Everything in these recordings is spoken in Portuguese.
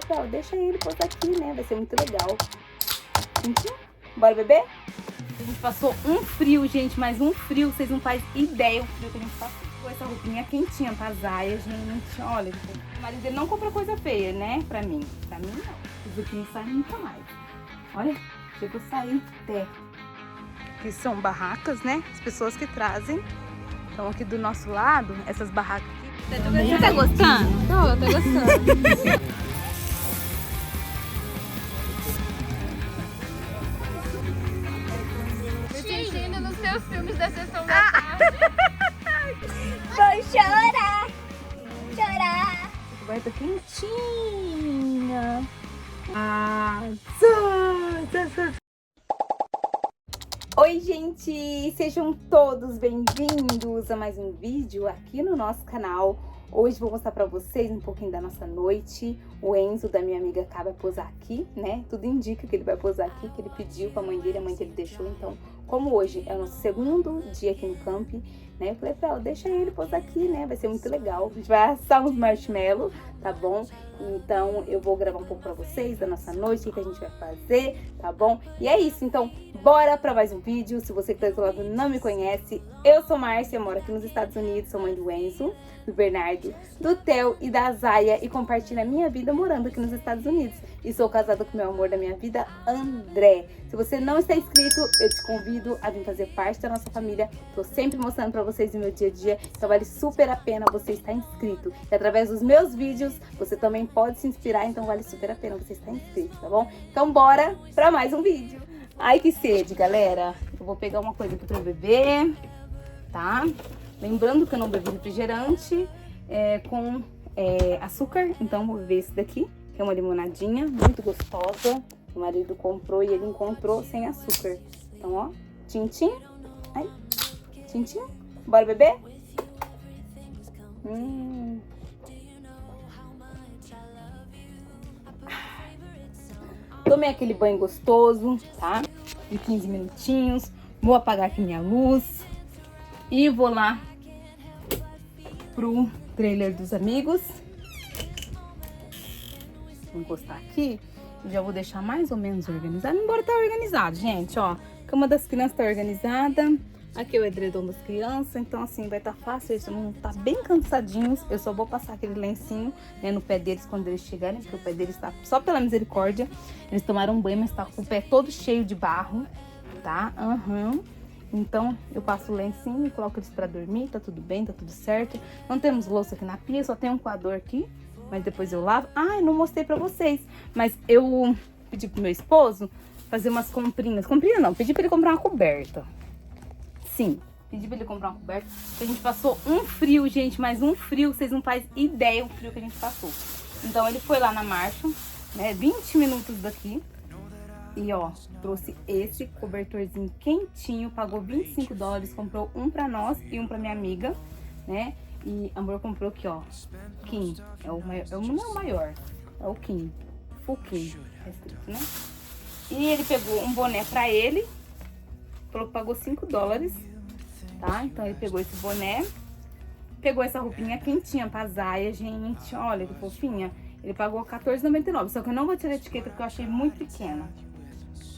pra ela, deixa ele posar aqui, né? Vai ser muito legal. Bora beber? A gente passou um frio, gente, mas um frio, vocês não fazem ideia o frio que a gente passou. Com essa roupinha quentinha pra Zaya, gente, olha. O marido dele não compra coisa feia, né? Pra mim não. Isso aqui não sai nunca mais. Olha, chegou a sair até. Aqui são barracas, né? As pessoas que trazem. Então aqui do nosso lado, essas barracas aqui. Você tá gostando? Tô gostando. Assistindo nos seus filmes da sessão da tarde. Vou chorar. Chorar. Vai estar quentinha. Oi, gente! Sejam todos bem-vindos a mais um vídeo aqui no nosso canal. Hoje vou mostrar pra vocês um pouquinho da nossa noite. O Enzo, da minha amiga Cá, vai posar aqui, né? Tudo indica que ele vai posar aqui, que ele pediu pra mãe dele, a mãe dele deixou. Então, como hoje é o nosso segundo dia aqui no camp, né? Eu falei pra ela, deixa ele posar aqui, né? Vai ser muito legal. A gente vai assar uns marshmallows, tá bom? Então, eu vou gravar um pouco pra vocês da nossa noite, o que a gente vai fazer, tá bom? E é isso, então, bora pra mais um vídeo. Se você que tá do lado não me conhece, eu sou Márcia, moro aqui nos Estados Unidos, sou mãe do Enzo, do Bernardo, do Theo e da Zaya e compartilho a minha vida morando aqui nos Estados Unidos. E sou casada com o meu amor da minha vida, André. Se você não está inscrito, eu te convido a vir fazer parte da nossa família. Tô sempre mostrando pra vocês o meu dia a dia, então vale super a pena você estar inscrito. E através dos meus vídeos, você também pode se inspirar, então vale super a pena você estar inscrito, tá bom? Então bora pra mais um vídeo. Ai, que sede, galera. Eu vou pegar uma coisa aqui pra eu beber, tá? Lembrando que eu não bebo refrigerante com açúcar, então vou beber esse daqui, que é uma limonadinha muito gostosa. O marido comprou e ele encontrou sem açúcar. Então, ó, tchim-tchim. Ai, tchim-tchim. Bora beber? Tomei aquele banho gostoso, tá? De 15 minutinhos. Vou apagar aqui minha luz. E vou lá pro trailer dos amigos. Vou encostar aqui. Já vou deixar mais ou menos organizado. Embora tá organizado, gente, ó. A cama das crianças tá organizada. Aqui é o edredom das crianças. Então, assim, vai estar fácil. Eles vão estar bem cansadinhos. Eu só vou passar aquele lencinho, né, no pé deles quando eles chegarem. Porque o pé deles tá só pela misericórdia. Eles tomaram banho, mas tá com o pé todo cheio de barro, tá? Então, eu passo o lencinho e coloco eles pra dormir. Tá tudo bem, tá tudo certo. Não temos louça aqui na pia, só tem um coador aqui. Mas depois eu lavo. Ah, eu não mostrei pra vocês. Mas eu pedi pro meu esposo fazer umas comprinhas. Comprinha não, pedi pra ele comprar uma coberta. Sim, pedi pra ele comprar uma coberta. Porque a gente passou um frio, gente. Mas um frio, vocês não fazem ideia o frio que a gente passou. Então ele foi lá na Marshall, né? 20 minutos daqui. E ó, trouxe esse cobertorzinho quentinho. Pagou $25. Comprou um pra nós e um pra minha amiga, né? E amor comprou aqui, ó, King, não é o maior, é o King, Full King, tá escrito, né? E ele pegou um boné pra ele, falou que pagou $5, tá? Então ele pegou esse boné, pegou essa roupinha quentinha pra Zaya, gente, olha que fofinha. Ele pagou R$14,99, só que eu não vou tirar a etiqueta porque eu achei muito pequena.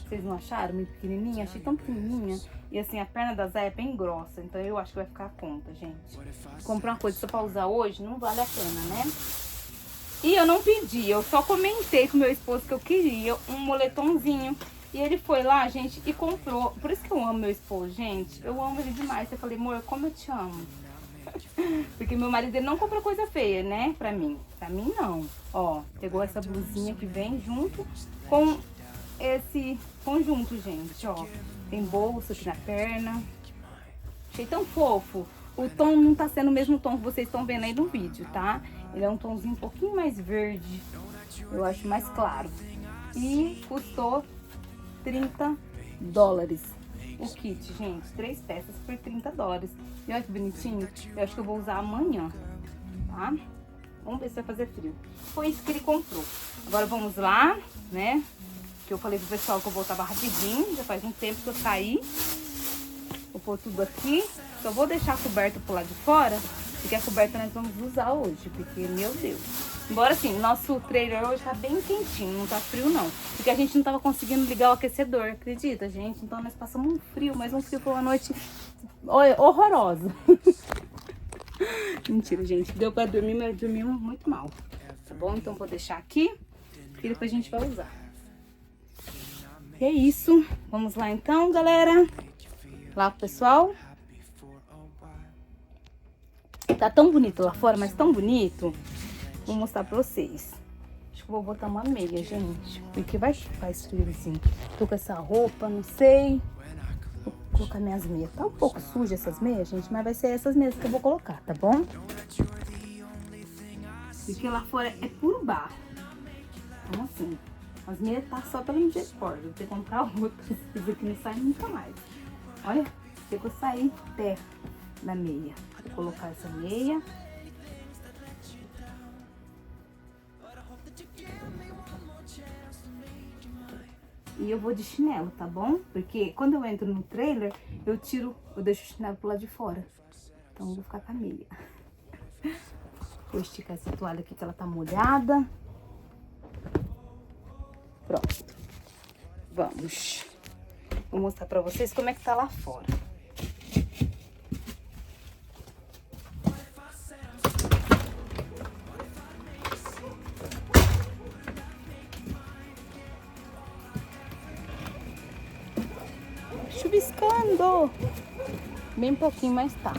Vocês não acharam? Muito pequenininha? Achei tão pequenininha. E assim, a perna da Zaya é bem grossa. Então eu acho que vai ficar a conta, gente. Comprar uma coisa só pra usar hoje não vale a pena, né? E eu não pedi. Eu só comentei com meu esposo que eu queria um moletomzinho. E ele foi lá, gente, e comprou. Por isso que eu amo meu esposo, gente. Eu amo ele demais. Eu falei, amor, como eu te amo. Porque meu marido ele não compra coisa feia, né? Pra mim. Pra mim, não. Ó, pegou essa blusinha que vem junto com esse conjunto, gente, ó. Tem bolsa aqui na perna. Achei tão fofo. O tom não tá sendo o mesmo tom que vocês estão vendo aí no vídeo, tá? Ele é um tomzinho um pouquinho mais verde. Eu acho mais claro. E custou $30. O kit, gente. 3 peças por $30. E olha que bonitinho. Eu acho que eu vou usar amanhã, tá? Vamos ver se vai fazer frio. Foi isso que ele comprou. Agora vamos lá, né? Que eu falei pro pessoal que eu voltava rapidinho. Já faz um tempo que eu saí. Vou pôr tudo aqui. Só vou deixar a coberta pro lado de fora. Porque a coberta nós vamos usar hoje. Porque, meu Deus. Embora assim, o nosso trailer hoje tá bem quentinho, não tá frio não. Porque a gente não tava conseguindo ligar o aquecedor, acredita, gente? Então nós passamos um frio, mas um frio foi uma noite horrorosa. Mentira, gente. Deu pra dormir, mas dormimos muito mal. Tá bom? Então vou deixar aqui e depois a gente vai usar. E é isso. Vamos lá então, galera. Lá pro pessoal. Tá tão bonito lá fora, mas tão bonito. Vou mostrar pra vocês. Acho que vou botar uma meia, gente. Porque faz frio assim. Tô com essa roupa, não sei. Vou colocar minhas meias. Tá um pouco suja essas meias, gente. Mas vai ser essas meias que eu vou colocar, tá bom? Porque lá fora é puro barro. Então assim, as meias tá só pela misericórdia. Vou ter que comprar outras. Isso aqui não sai nunca mais. Olha, tem que sair terra da meia. Vou colocar essa meia. E eu vou de chinelo, tá bom? Porque quando eu entro no trailer, eu deixo o chinelo pro lado de fora. Então eu vou ficar com a meia. Vou esticar essa toalha aqui que ela tá molhada. Pronto. Vamos. Vou mostrar pra vocês como é que tá lá fora. Chuviscando. Bem pouquinho, mas tá.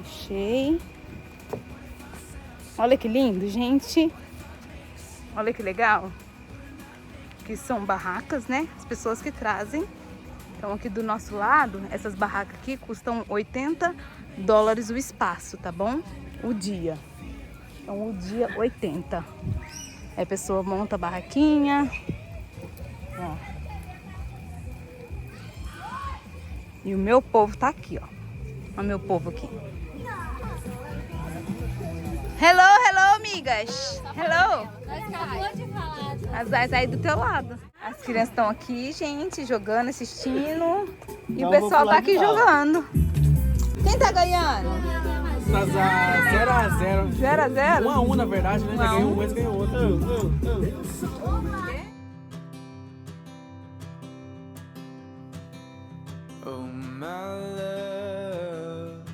Fechei. Olha que lindo, gente. Olha que legal. Aqui são barracas, né? As pessoas que trazem. Então aqui do nosso lado, essas barracas aqui custam $80 o espaço, tá bom? O dia. Então o dia 80. Aí a pessoa monta a barraquinha. Ó. E o meu povo tá aqui, ó. Olha o meu povo aqui. Hello, hello, amigas. Hello. Acabou de falar. As Zais aí do teu lado. As crianças estão aqui, gente, jogando, assistindo. E o pessoal tá aqui jogando. Quem tá ganhando? Tá 0-0. 0-0? 1-1, na verdade, né? Já ganhou um, mas ganhou outro. Oh, my love,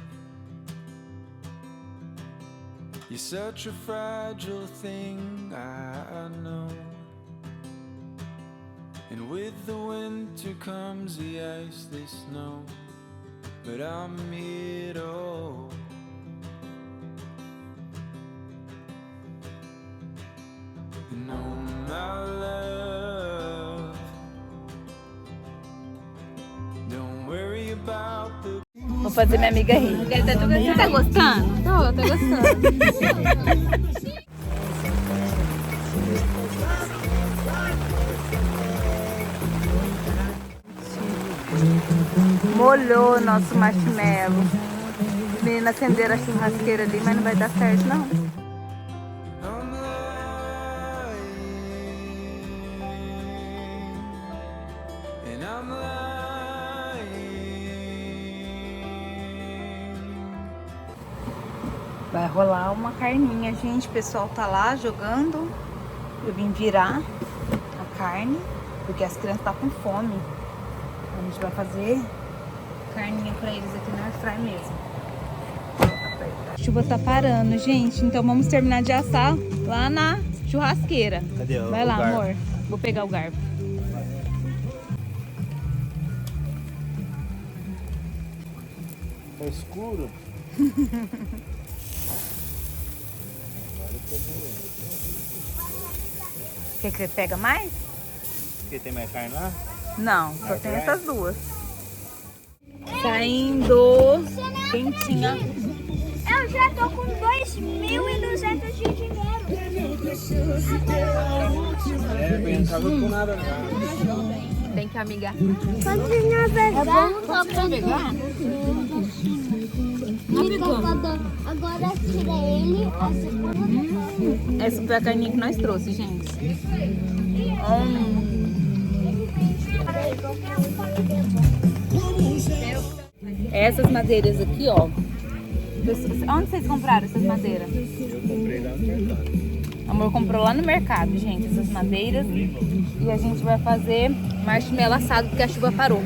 you're such a fragile thing, I know. And with the winter comes the ice, the snow, but I'm here to hold. And oh, my love, don't worry about the Vou fazer minha amiga rir. Você tá gostando? Tô gostando. Molhou nosso marshmallow. Os meninos acenderam a churrasqueira ali, mas não vai dar certo, não. I'm lying, and I'm lying. Vai rolar uma carninha, gente. O pessoal tá lá jogando. Eu vim virar a carne, porque as crianças tá com fome. A gente vai fazer carninha pra eles aqui na airfryer mesmo. A chuva tá parando, gente. Então vamos terminar de assar lá na churrasqueira. Cadê Vai o lá, garfo? amor. Vou pegar o garfo. Tá escuro? Quer que você pega mais? Porque tem mais carne lá? Não, só tem essas duas. Saindo quentinha. Eu já tô com 2.200 de dinheiro. É, bem, não tava com nada não. Tem que amigar. Pode navegar. Agora tira ele, a segunda. Essa foi a carninha que nós trouxe, gente. Essas madeiras aqui, ó, Onde vocês compraram essas madeiras? Eu comprei lá no mercado. Amor comprou lá no mercado, gente, essas madeiras. E a gente vai fazer marshmallow assado porque a chuva parou.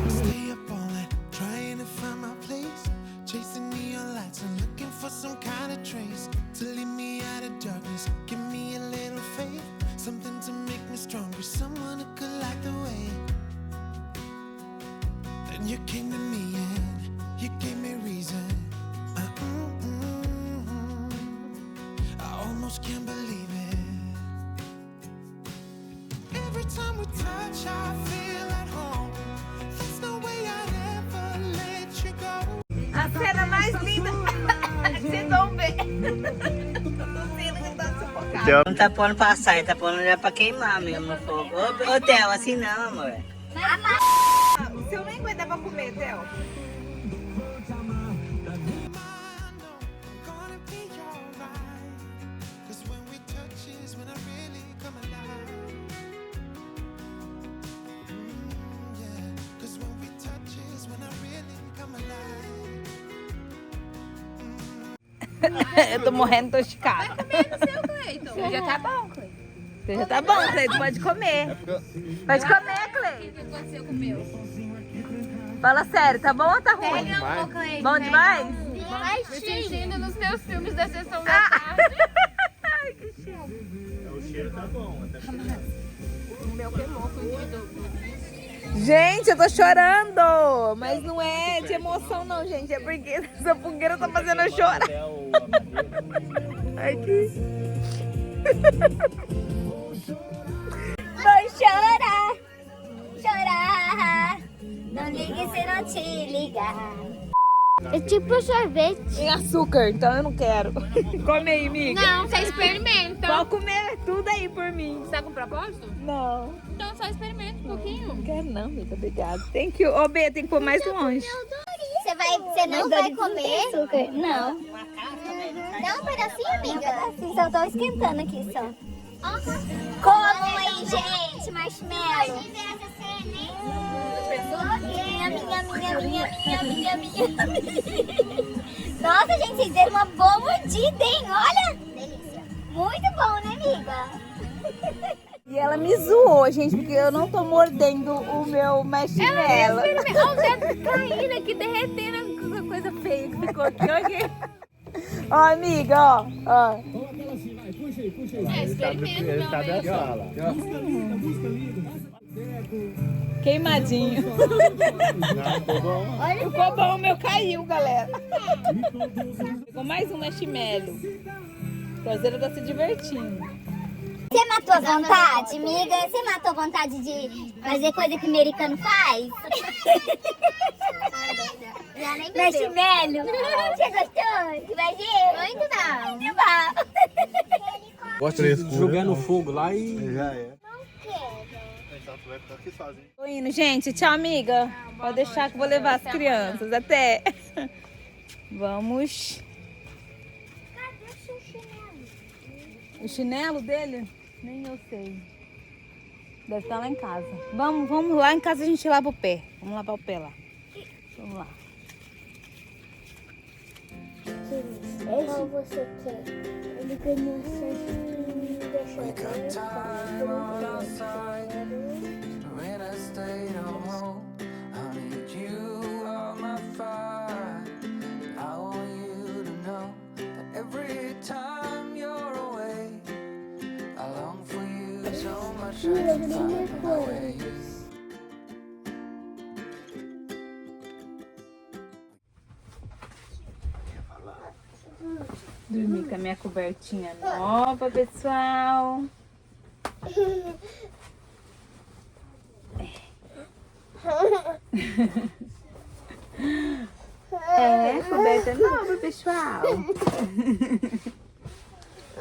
Stay up all night, trying to find my place. Chasing neon lights and looking for some kind of trace to lead me out of darkness. Give me a little faith, something to make me stronger. Someone who could light the way. Then you came to me and you gave me reason. I almost can't believe it. Every time we touch, I feel at home. There's no way I'd ever let you go. A cena mais linda, vocês vão ver. Não tá pondo pra assar, tá pondo já pra queimar mesmo no fogo. Ô, Theo, assim não, amor. Se eu nem aguentar pra comer, Theo. Gonna be alright. 'Cause when we touch is when I really come alive. Yeah. 'Cause when we touch is when I really come alive. Eu tô morrendo, tô esticada. Cleiton. Já tá bom, Cleiton. Já tá bom, Cleiton, pode comer. Pode comer, O Cleiton. que aconteceu com o meu? Fala sério, tá bom ou tá ruim? Cleiton. Bom demais? Me sentindo nos meus filmes da sessão da tarde. Ai, que chique. O cheiro tá bom. Até O meu queimou, foi doido. Gente, eu tô chorando. Mas não é de emoção não, gente. É porque essa fogueira tá fazendo eu chorar. até a madeira. Ai, que... Vou chorar, chorar. Não ligue se não te ligar. É tipo sorvete. Tem açúcar, então eu não quero. Come aí, amiga. Não, você experimenta. Pode comer tudo aí por mim. Você tá com propósito? Não, Então só experimenta um pouquinho. não quero não, amiga. Obrigada. Thank you. Ô, B, tem que pôr mais longe. Você não vai comer? Açúcar? Não. Dá um pedacinho, amiga. Só tô esquentando aqui só. Comam aí, gente, marshmallow. Minha. Nossa, gente, vocês deram uma boa mordida, hein? Olha! Delícia. Muito bom, né, amiga? E ela me zoou, gente, porque eu não tô mordendo o meu marshmallow. Olha o dedo caindo aqui, derretendo a coisa feia que ficou aqui. Olha. Ó, amiga, ó. Experimenta, Ele tá meu dando fala. Queimadinho. Não, ficou bom. Ficou bom, o meu caiu, galera. Ficou mais um marshmallow. O Cruzeiro tá se divertindo. Você matou a vontade, amiga? Você matou a vontade de fazer coisa que o americano faz? Marshmallow. Você gostou? Imagina. Muito não. Muito bom. Gosta de jogar no fogo lá e... Já é. Então tu vai ficar aqui sozinho. Tô indo, gente. Tchau, amiga. Pode deixar que eu vou levar as crianças. Até. Vamos. Cadê o seu chinelo? O chinelo dele? Nem eu sei. Deve estar lá em casa. Vamos lá em casa, a gente lava o pé. Vamos lavar o pé lá. Vamos lá. Qual você quer? Ele ganhou 6. Wake up time all outside. When I stayed home, I need you on my fire. I want you to know that every time you're away, I long for you so much I can find my way. Dormi com a minha cobertinha nova, pessoal. É, coberta nova, pessoal.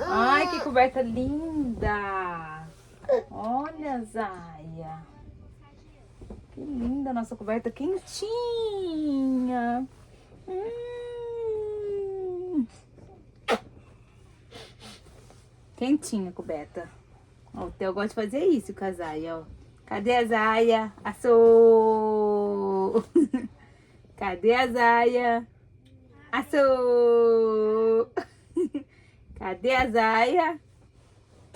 Ai, que coberta linda. Olha, Zaya. Que linda a nossa coberta quentinha. Quentinha a coberta. Ó, o Theo gosta de fazer isso com a Zaya, ó. Cadê a Zaya? Assou! Cadê a Zaya? Açô! Cadê a Zaya?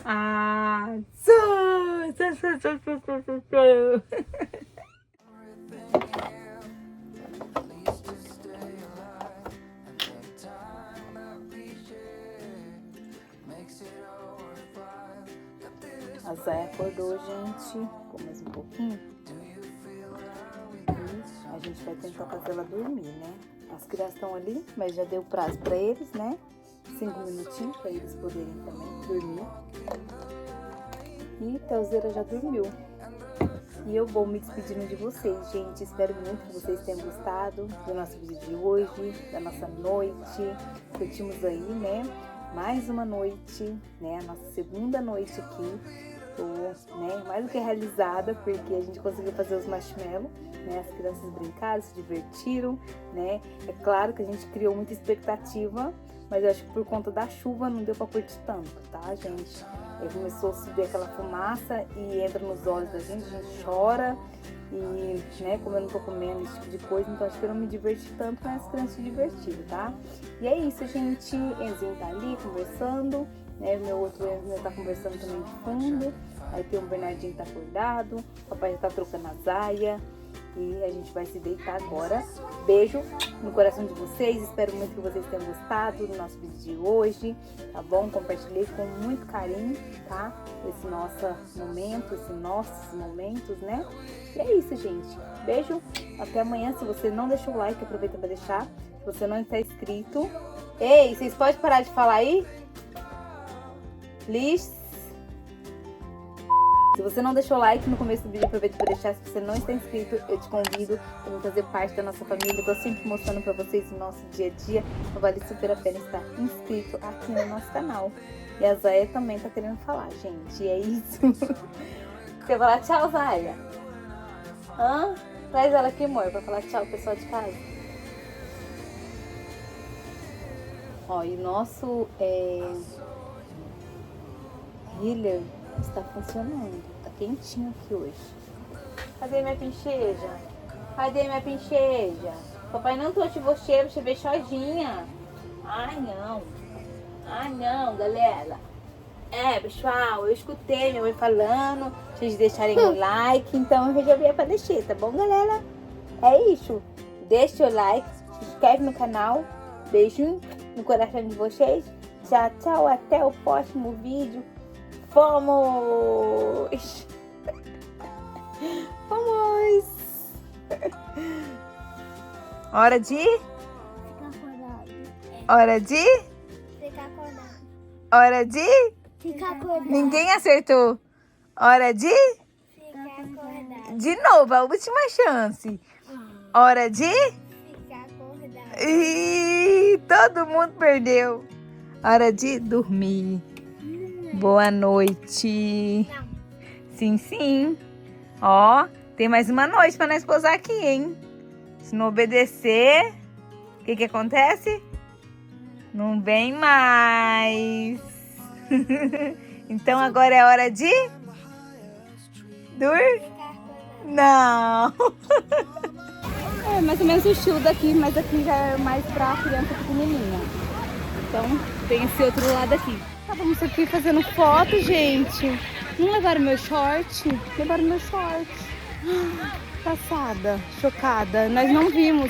A Zaya acordou, gente. Ficou mais um pouquinho. E a gente vai tentar fazer ela dormir, né? As crianças estão ali, mas já deu prazo pra eles, né? 5 minutinhos pra eles poderem também dormir. E Telzeira já dormiu. E eu vou me despedindo de vocês, gente. Espero muito que vocês tenham gostado do nosso vídeo de hoje, da nossa noite. Curtimos aí, né? Mais uma noite, né? A nossa segunda noite aqui. Tô, né, mais do que realizada, porque a gente conseguiu fazer os marshmallows, né? As crianças brincaram, se divertiram, né? É claro que a gente criou muita expectativa, mas eu acho que por conta da chuva não deu pra curtir tanto, tá, gente? Aí começou a subir aquela fumaça e entra nos olhos da gente, a gente chora. E, né, como eu não tô comendo esse tipo de coisa, então acho que eu não me diverti tanto, mas as crianças se divertiram, tá? E é isso, gente. Enzinho tá ali conversando, né? Meu outro Enzinho tá conversando também de fundo. Aí tem um Bernardinho que tá acordado, o papai já tá trocando a Zaya. E a gente vai se deitar agora. Beijo no coração de vocês. Espero muito que vocês tenham gostado do nosso vídeo de hoje, tá bom? Compartilhei com muito carinho, tá? Esse nosso momento, esses nossos momentos, né? E é isso, gente. Beijo. Até amanhã. Se você não deixou o like, aproveita para deixar. Se você não está inscrito... Ei, vocês podem parar de falar aí? Please. Se você não deixou o like no começo do vídeo, aproveita para deixar. Se você não está inscrito, eu te convido a fazer parte da nossa família. Eu tô sempre mostrando para vocês o nosso dia a dia. Então vale super a pena estar inscrito aqui no nosso canal. E a Zaya também tá querendo falar, gente. E é isso. Quer falar tchau, Zaya? Hã? Traz ela aqui, amor, pra falar tchau, pessoal de casa. Ó, e o nosso healer está funcionando. Tá quentinho aqui hoje. Cadê minha pincheja? Cadê minha pincheja? Papai não trouxe você ver sozinha. Ai, não. Ai, não, galera. Pessoal, eu escutei minha mãe falando, vocês deixarem o like, então eu resolvi aparecer, tá bom, galera? É isso. Deixa o like, se inscreve no canal. Beijo no coração de vocês. Tchau, tchau. Até o próximo vídeo. Vamos! Vamos! Hora de? Ficar acordado. Hora de? Ficar acordado. Hora de? Ficar acordado. Ninguém acertou. Hora de? Ficar acordado. De novo, a última chance. Hora de? Ficar acordado. Ih, todo mundo perdeu. Hora de dormir. Boa noite. Não. Sim, sim. Ó, tem mais uma noite pra nós pousar aqui, hein? Se não obedecer, o que acontece? Não vem mais. Então agora é hora de... Não. É mais ou menos o estilo daqui, mas aqui já é mais pra criança pequenininha. Então tem esse outro lado aqui. Estávamos aqui fazendo foto, gente. Não levaram meu short? Levaram meu short. Passada, chocada. Nós não vimos.